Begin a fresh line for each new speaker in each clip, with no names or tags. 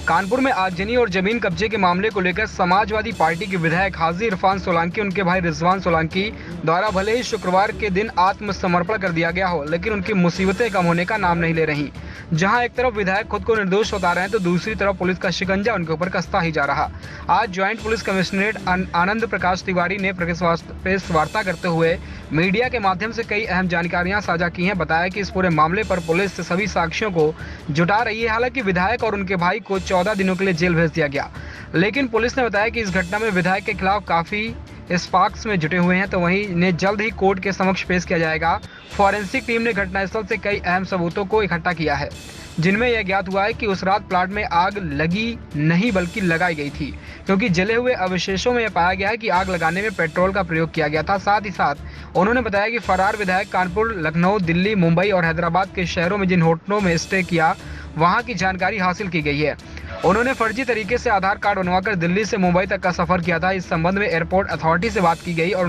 कानपुर में आगजनी और जमीन कब्जे के मामले को लेकर समाजवादी पार्टी के विधायक हाजी इरफान सोलंकी उनके भाई रिजवान सोलंकी द्वारा भले ही शुक्रवार के दिन आत्मसमर्पण कर दिया गया हो, लेकिन उनकी मुसीबतें कम होने का नाम नहीं ले रही। जहां एक तरफ विधायक खुद को निर्दोष बता रहे हैं तो दूसरी तरफ पुलिस का शिकंजा उनके ऊपर कसता ही जा रहा। आज joint police commissionerate Anand Prakash Tiwari ने प्रेस वार्ता करते हुए मीडिया के माध्यम से कई अहम जानकारियां साझा की हैं। बताया कि इस पूरे मामले पर पुलिस सभी साक्ष्यों को जुटा रही है। हालांकि विधायक और उनके भाई को 14 दिनों के लिए जेल भेज दिया गया, लेकिन पुलिस ने बताया कि इस घटना में विधायक के खिलाफ काफी स्पार्क्स में जुटे हुए हैं, तो वहीं इन्हें जल्द ही कोर्ट के समक्ष पेश किया जाएगा। फॉरेंसिक टीम ने घटनास्थल से कई अहम सबूतों को इकट्ठा किया है, जिनमें यह ज्ञात हुआ है कि उस रात प्लाट में आग लगी नहीं बल्कि लगाई गई थी, क्योंकि जले हुए अवशेषों में यह पाया गया है कि आग लगाने में पेट्रोल का प्रयोग किया गया था। साथ ही साथ उन्होंने बताया कि फरार विधायक कानपुर, लखनऊ, दिल्ली, मुंबई और हैदराबाद के शहरों में जिन होटलों में स्टे किया, वहां की जानकारी हासिल की गई है। उन्होंने फर्जी तरीके से आधार कार्ड बनवाकर दिल्ली से मुंबई तक का सफर किया था। इस संबंध में एयरपोर्ट अथॉरिटी से बात की गई और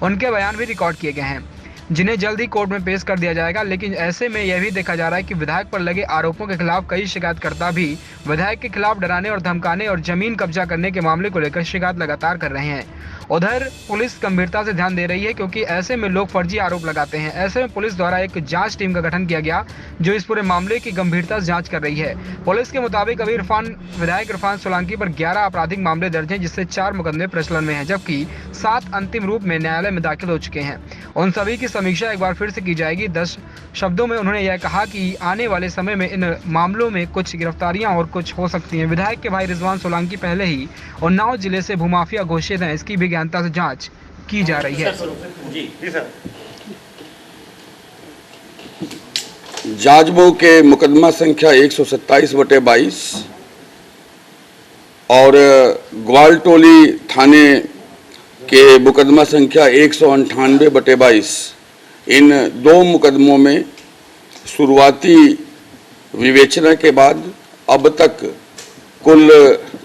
उनके बयान भी रिकॉर्ड किए गए हैं, जिन्हें जल्द ही कोर्ट में पेश कर दिया जाएगा। लेकिन ऐसे में यह भी देखा जा रहा है कि विधायक पर लगे आरोपों के खिलाफ कई शिकायतकर्ता भी विधायक के खिलाफ डराने और धमकाने और जमीन कब्जा करने के मामले को लेकर शिकायत लगातार कर रहे हैं। उधर पुलिस गंभीरता से ध्यान दे रही है, क्योंकि ऐसे में लोग फर्जी आरोप लगाते हैं। ऐसे में पुलिस द्वारा एक जांच टीम का गठन किया गया, जो इस पूरे मामले की गंभीरता से जांच कर रही है। पुलिस के मुताबिक अभी विधायक इरफान सोलंकी पर 11 आपराधिक मामले दर्ज हैं, जिससे 4 मुकदमे प्रचलन में हैं, जबकि 7 अंतिम रूप में न्यायालय में दाखिल हो चुके हैं। उन सभी की समीक्षा एक बार फिर से की जाएगी। 10 शब्दों में उन्होंने यह कहा कि आने वाले समय में इन मामलों में कुछ गिरफ्तारियां और कुछ हो सकती हैं। विधायक के भाई रिजवान सोलंकी पहले ही उन्नाव जिले से भूमाफिया घोषित हैं, इसकी भी गहनता से जांच की जा रही है।
जी सर।
जाजमऊ के मुकदमा संख्या 127/22 और ग्वालटोली थाने के मुकदमा संख्या 198/22 इन 2 मुकदमों में शुरुआती विवेचना के बाद अब तक कुल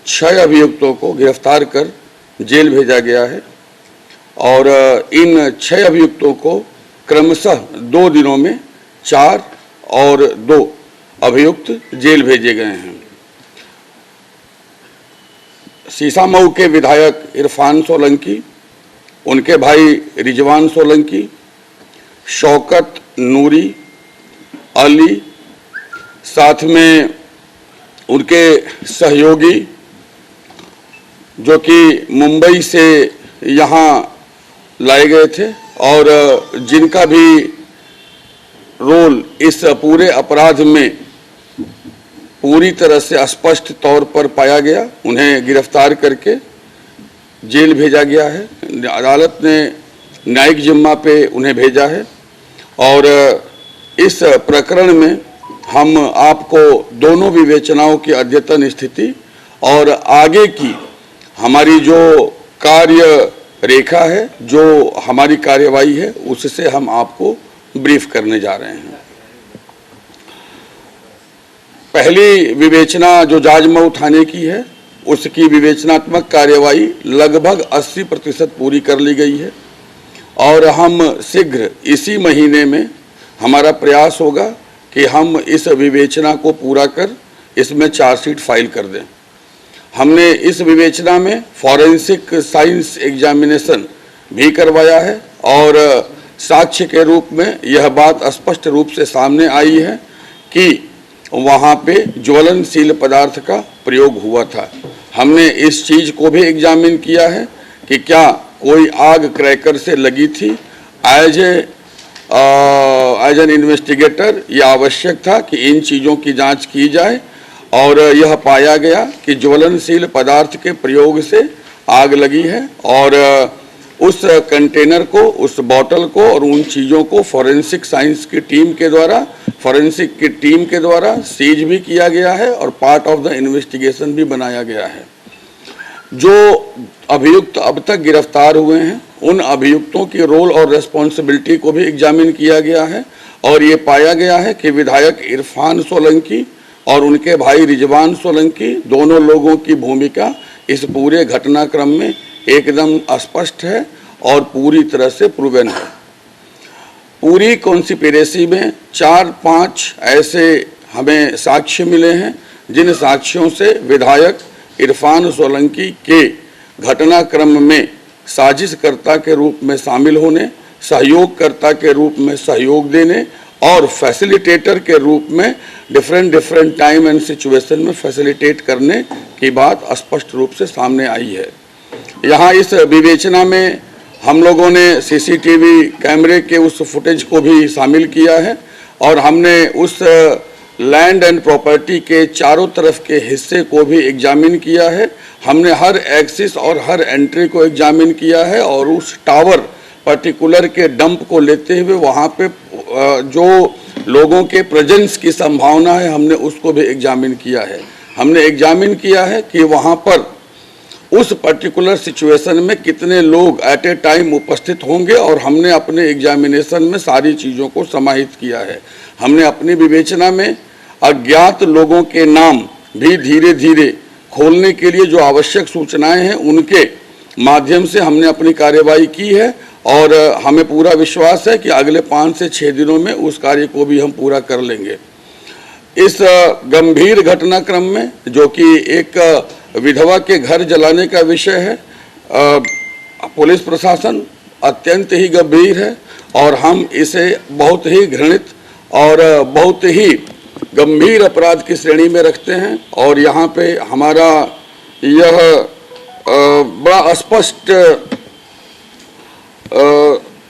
6 अभियुक्तों को गिरफ्तार कर जेल भेजा गया है और इन 6 अभियुक्तों को क्रमशः 2 दिनों में 4 और 2 अभियुक्त जेल भेजे गए हैं। सीसामऊ के विधायक इरफान सोलंकी, उनके भाई रिजवान सोलंकी, शौकत, नूरी, अली, साथ में उनके सहयोगी जो कि मुंबई से यहाँ लाए गए थे और जिनका भी रोल इस पूरे अपराध में पूरी तरह से स्पष्ट तौर पर पाया गया, उन्हें गिरफ्तार करके जेल भेजा गया है। अदालत ने न्यायिक जिम्मा पे उन्हें भेजा है और इस प्रकरण में हम आपको दोनों विवेचनाओं की अद्यतन स्थिति और आगे की हमारी जो कार्य रेखा है, जो हमारी कार्यवाही है, उससे हम आपको ब्रीफ करने जा रहे हैं। पहली विवेचना जो जाजमऊ थाने की है, उसकी विवेचनात्मक कार्यवाही लगभग 80% पूरी कर ली गई है और हम शीघ्र इसी महीने में हमारा प्रयास होगा कि हम इस विवेचना को पूरा कर इसमें चार्जशीट फाइल कर दें। हमने इस विवेचना में फॉरेंसिक साइंस एग्जामिनेशन भी करवाया है और साक्ष्य के रूप में यह बात स्पष्ट रूप से सामने आई है कि वहाँ पे ज्वलनशील पदार्थ का प्रयोग हुआ था। हमने इस चीज़ को भी एग्जामिन किया है कि क्या कोई आग क्रैकर से लगी थी। एज एन इन्वेस्टिगेटर यह आवश्यक था कि इन चीज़ों की जांच की जाए और यह पाया गया कि ज्वलनशील पदार्थ के प्रयोग से आग लगी है और उस कंटेनर को, उस बोतल को और उन चीज़ों को फॉरेंसिक साइंस की टीम के द्वारा, फॉरेंसिक की टीम के द्वारा सीज भी किया गया है और पार्ट ऑफ द इन्वेस्टिगेशन भी बनाया गया है। जो अभियुक्त अब तक गिरफ्तार हुए हैं, उन अभियुक्तों की रोल और रेस्पॉन्सिबिलिटी को भी एग्जामिन किया गया है और ये पाया गया है कि विधायक इरफान सोलंकी और उनके भाई रिजवान सोलंकी, दोनों लोगों की भूमिका इस पूरे घटनाक्रम में एकदम स्पष्ट है और पूरी तरह से प्रूवन है। पूरी कॉन्स्पिरेसी में 4-5 ऐसे हमें साक्ष्य मिले हैं जिन साक्ष्यों से विधायक इरफान सोलंकी के घटनाक्रम में साजिशकर्ता के रूप में शामिल होने, सहयोगकर्ता के रूप में सहयोग देने और फैसिलिटेटर के रूप में डिफरेंट टाइम एंड सिचुएशन में फैसिलिटेट करने की बात स्पष्ट रूप से सामने आई है। यहाँ इस विवेचना में हम लोगों ने सीसीटीवी कैमरे के उस फुटेज को भी शामिल किया है और हमने उस लैंड एंड प्रॉपर्टी के चारों तरफ के हिस्से को भी एग्जामिन किया है। हमने हर एक्सिस और हर एंट्री को एग्जामिन किया है और उस टावर पर्टिकुलर के डंप को लेते हुए वहाँ पे जो लोगों के प्रेजेंस की संभावना है हमने उसको भी एग्जामिन किया है। हमने एग्जामिन किया है कि वहाँ पर उस पर्टिकुलर सिचुएशन में कितने लोग एट ए टाइम उपस्थित होंगे और हमने अपने एग्जामिनेशन में सारी चीज़ों को समाहित किया है। हमने अपनी विवेचना में अज्ञात लोगों के नाम भी धीरे धीरे खोलने के लिए जो आवश्यक सूचनाएं हैं उनके माध्यम से हमने अपनी कार्यवाही की है और हमें पूरा विश्वास है कि अगले 5 से 6 दिनों में उस कार्य को भी हम पूरा कर लेंगे। इस गंभीर घटनाक्रम में जो कि एक विधवा के घर जलाने का विषय है, पुलिस प्रशासन अत्यंत ही गंभीर है और हम इसे बहुत ही घृणित और बहुत ही गंभीर अपराध की श्रेणी में रखते हैं और यहाँ पे हमारा यह बड़ा स्पष्ट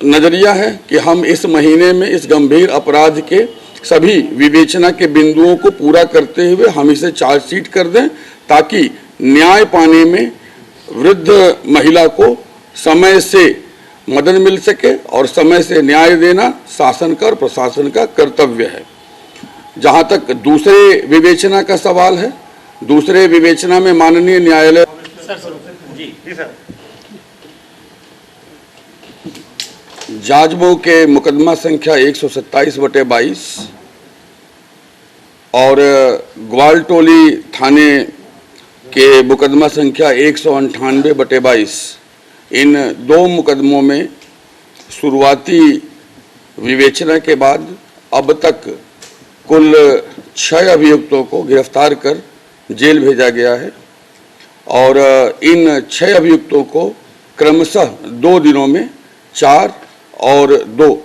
नज़रिया है कि हम इस महीने में इस गंभीर अपराध के सभी विवेचना के बिंदुओं को पूरा करते हुए हम इसे चार्जशीट कर दें ताकि न्याय पाने में वृद्ध महिला को समय से मदद मिल सके और समय से न्याय देना शासन का और प्रशासन का कर्तव्य है। जहां तक दूसरे विवेचना का सवाल है, दूसरे विवेचना में माननीय न्यायालय जाजमऊ के मुकदमा संख्या 127/22 और ग्वालटोली थाने के मुकदमा संख्या 198/22 इन 2 मुकदमों में शुरुआती विवेचना के बाद अब तक कुल 6 अभियुक्तों को गिरफ्तार कर जेल भेजा गया है और इन 6 अभियुक्तों को क्रमशः 2 दिनों में 4 और 2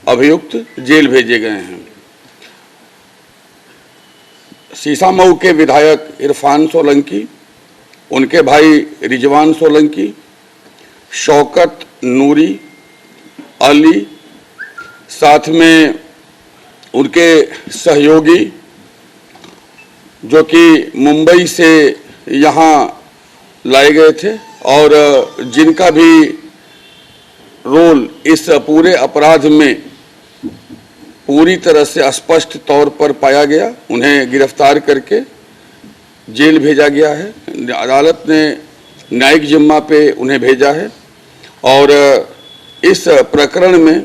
अभियुक्त जेल भेजे गए हैं। सीसामऊ के विधायक इरफान सोलंकी, उनके भाई रिजवान सोलंकी, शौकत नूरी, अली, साथ में उनके सहयोगी जो कि मुंबई से यहाँ लाए गए थे और जिनका भी रोल इस पूरे अपराध में पूरी तरह से स्पष्ट तौर पर पाया गया, उन्हें गिरफ्तार करके जेल भेजा गया है। अदालत ने न्यायिक जिम्मा पे उन्हें भेजा है और इस प्रकरण में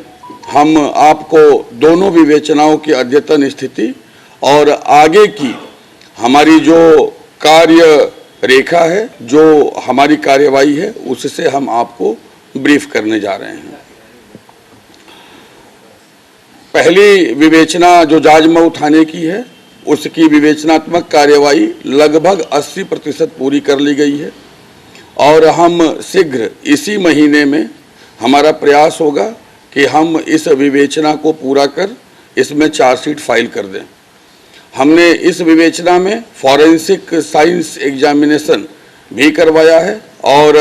हम आपको दोनों विवेचनाओं की अद्यतन स्थिति और आगे की हमारी जो कार्य रेखा है, जो हमारी कार्यवाही है, उससे हम आपको ब्रीफ करने जा रहे हैं। पहली विवेचना जो जाजमऊ थाने की है उसकी विवेचनात्मक कार्यवाही लगभग 80% पूरी कर ली गई है और हम शीघ्र इसी महीने में हमारा प्रयास होगा कि हम इस विवेचना को पूरा कर इसमें चार्जशीट फाइल कर दें। हमने इस विवेचना में फॉरेंसिक साइंस एग्जामिनेशन भी करवाया है और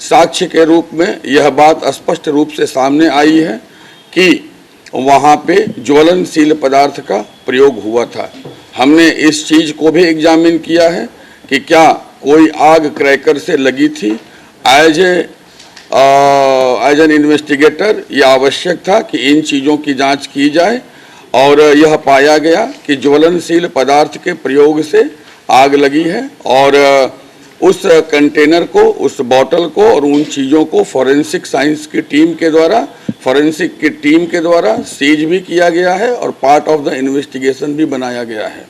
साक्ष्य के रूप में यह बात स्पष्ट रूप से सामने आई है कि वहाँ पे ज्वलनशील पदार्थ का प्रयोग हुआ था। हमने इस चीज़ को भी एग्जामिन किया है कि क्या कोई आग क्रैकर से लगी थी। एज एन इन्वेस्टिगेटर यह आवश्यक था कि इन चीज़ों की जांच की जाए और यह पाया गया कि ज्वलनशील पदार्थ के प्रयोग से आग लगी है और उस कंटेनर को, उस बॉटल को और उन चीज़ों को फॉरेंसिक साइंस की टीम के द्वारा, फॉरेंसिक की टीम के द्वारा सीज भी किया गया है और पार्ट ऑफ द इन्वेस्टिगेशन भी बनाया गया है।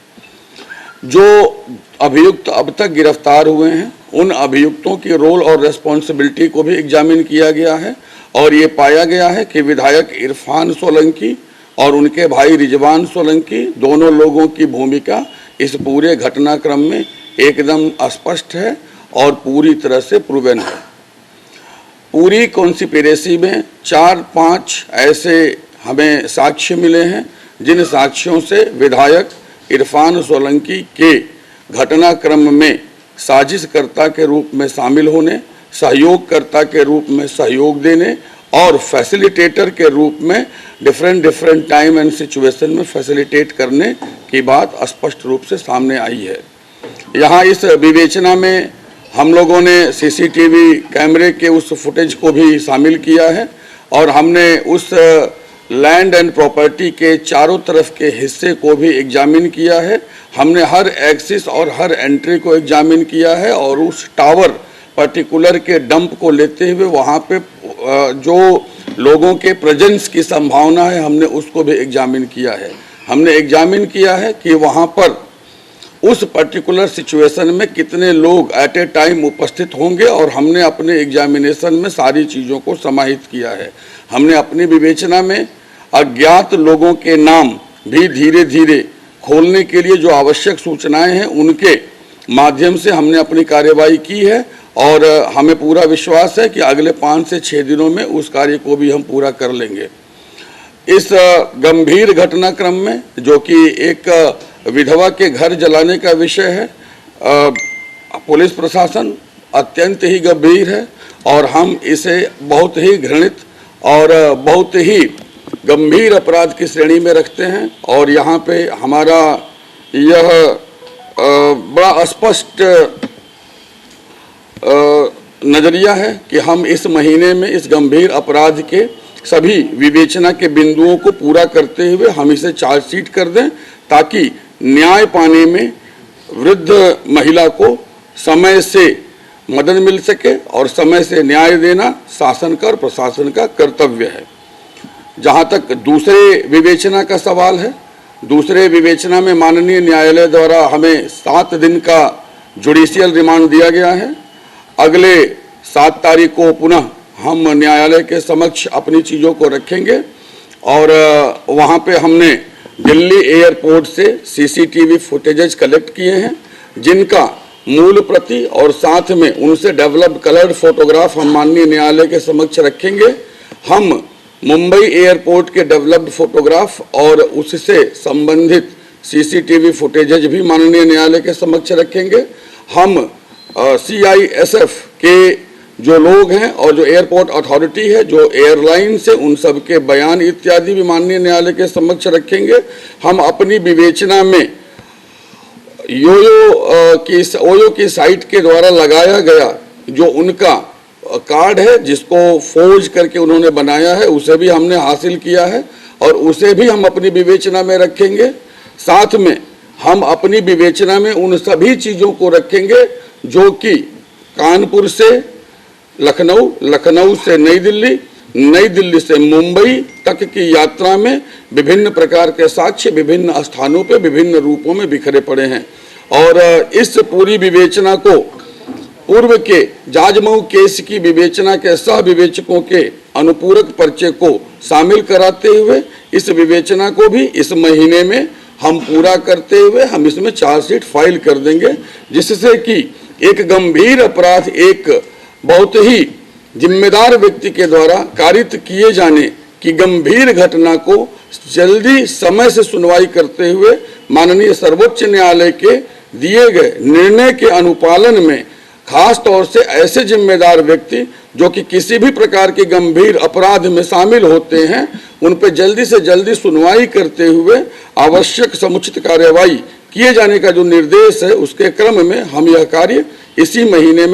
जो अभियुक्त अब तक गिरफ्तार हुए हैं उन अभियुक्तों की रोल और रेस्पॉन्सिबिलिटी को भी एग्जामिन किया गया है और ये पाया गया है कि विधायक इरफान सोलंकी और उनके भाई रिजवान सोलंकी दोनों लोगों की भूमिका इस पूरे घटनाक्रम में एकदम स्पष्ट है और पूरी तरह से प्रूवन है। पूरी कॉन्स्पिरेसी में 4-5 ऐसे हमें साक्ष्य मिले हैं जिन साक्ष्यों से विधायक इरफान सोलंकी के घटनाक्रम में साजिशकर्ता के रूप में शामिल होने, सहयोगकर्ता के रूप में सहयोग देने और फैसिलिटेटर के रूप में डिफरेंट टाइम एंड सिचुएशन में फैसिलिटेट करने की बात स्पष्ट रूप से सामने आई है। यहाँ इस विवेचना में हम लोगों ने सीसीटीवी कैमरे के उस फुटेज को भी शामिल किया है और हमने उस लैंड एंड प्रॉपर्टी के चारों तरफ के हिस्से को भी एग्जामिन किया है। हमने हर एक्सिस और हर एंट्री को एग्जामिन किया है और उस टावर पर्टिकुलर के डंप को लेते हुए वहाँ पे जो लोगों के प्रेजेंस की संभावना है हमने उसको भी एग्जामिन किया है। हमने एग्जामिन किया है कि वहाँ पर उस पर्टिकुलर सिचुएशन में कितने लोग एट ए टाइम उपस्थित होंगे और हमने अपने एग्जामिनेशन में सारी चीज़ों को समाहित किया है। हमने अपनी विवेचना में अज्ञात लोगों के नाम भी धीरे धीरे खोलने के लिए जो आवश्यक सूचनाएं हैं उनके माध्यम से हमने अपनी कार्यवाही की है और हमें पूरा विश्वास है कि अगले 5 से 6 दिनों में उस कार्य को भी हम पूरा कर लेंगे। इस गंभीर घटनाक्रम में जो कि एक विधवा के घर जलाने का विषय है, पुलिस प्रशासन अत्यंत ही गंभीर है और हम इसे बहुत ही घृणित और बहुत ही गंभीर अपराध की श्रेणी में रखते हैं और यहाँ पे हमारा यह बड़ा स्पष्ट नज़रिया है कि हम इस महीने में इस गंभीर अपराध के सभी विवेचना के बिंदुओं को पूरा करते हुए हम इसे चार्जशीट कर दें ताकि न्याय पाने में वृद्ध महिला को समय से मदद मिल सके और समय से न्याय देना शासन का और प्रशासन का कर्तव्य है। जहाँ तक दूसरे विवेचना का सवाल है, दूसरे विवेचना में माननीय न्यायालय द्वारा हमें 7 दिन का जुडिशियल रिमांड दिया गया है। अगले 7 तारीख को पुनः हम न्यायालय के समक्ष अपनी चीज़ों को रखेंगे और वहाँ पे हमने दिल्ली एयरपोर्ट से सीसीटीवी फुटेजेज कलेक्ट किए हैं जिनका मूल प्रति और साथ में उनसे डेवलप्ड कलर्ड फोटोग्राफ हम माननीय न्यायालय के समक्ष रखेंगे। हम मुंबई एयरपोर्ट के डेवलप्ड फोटोग्राफ और उससे संबंधित सीसीटीवी फुटेजेज भी माननीय न्यायालय के समक्ष रखेंगे। हम CISF के जो लोग हैं और जो एयरपोर्ट अथॉरिटी है, जो एयरलाइंस है, उन सब के बयान इत्यादि भी माननीय न्यायालय के समक्ष रखेंगे। हम अपनी विवेचना में ओयो की साइट के द्वारा लगाया गया जो उनका कार्ड है जिसको फोर्ज करके उन्होंने बनाया है उसे भी हमने हासिल किया है और उसे भी हम अपनी विवेचना में रखेंगे। साथ में हम अपनी विवेचना में उन सभी चीज़ों को रखेंगे जो कि कानपुर से लखनऊ, लखनऊ से नई दिल्ली, नई दिल्ली से मुंबई तक की यात्रा में विभिन्न प्रकार के साक्ष्य विभिन्न स्थानों पे विभिन्न रूपों में बिखरे पड़े हैं और इस पूरी विवेचना को पूर्व के जाजमऊ केस की विवेचना के सह विवेचकों के अनुपूरक पर्चे को शामिल कराते हुए इस विवेचना को भी इस महीने में हम पूरा करते हुए हम इसमें चार्जशीट फाइल कर देंगे, जिससे कि एक गंभीर अपराध एक बहुत ही जिम्मेदार व्यक्ति के द्वारा कारित किए जाने की गंभीर घटना को जल्दी समय से सुनवाई करते हुए माननीय सर्वोच्च न्यायालय के दिए गए निर्णय के अनुपालन में खास तौर से ऐसे जिम्मेदार व्यक्ति जो कि किसी भी प्रकार के गंभीर अपराध में शामिल होते हैं उन पर जल्दी से जल्दी सुनवाई करते हुए आवश्यक समुचित कार्यवाही किए जाने का जो निर्देश है उसके क्रम में हम यह कार्य इसी महीने में